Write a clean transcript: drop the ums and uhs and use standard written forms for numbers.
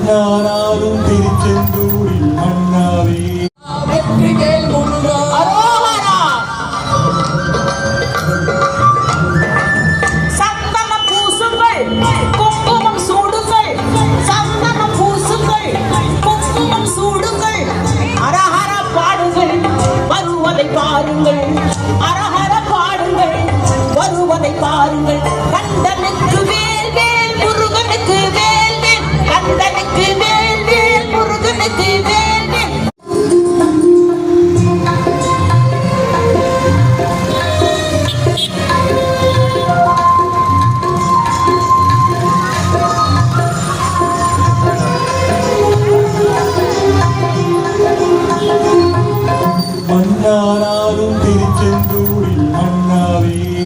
மன்னாராலும் திருச்செந்தூரில் மன்னாவே வெற்றிவேல் முருகா அரோகரா. சந்தனம் பூசுங்கள், குங்குமம் சூடுங்கள், சந்தனம் பூசுங்கள், குங்குமம் சூடுங்கள், அரஹர பாடுங்கள், வருவதை பாருங்கள், அரஹர பாடுங்கள், வருவதை பாருங்கள். கண்டனுக்கு வேல் வேல் முருகனுக்கு வேல் வேல், கண்டனுக்கு வேல் வேல் முருகனுக்கு வேல் வேல். மன்னாராலும் திருச்செந்தூரில்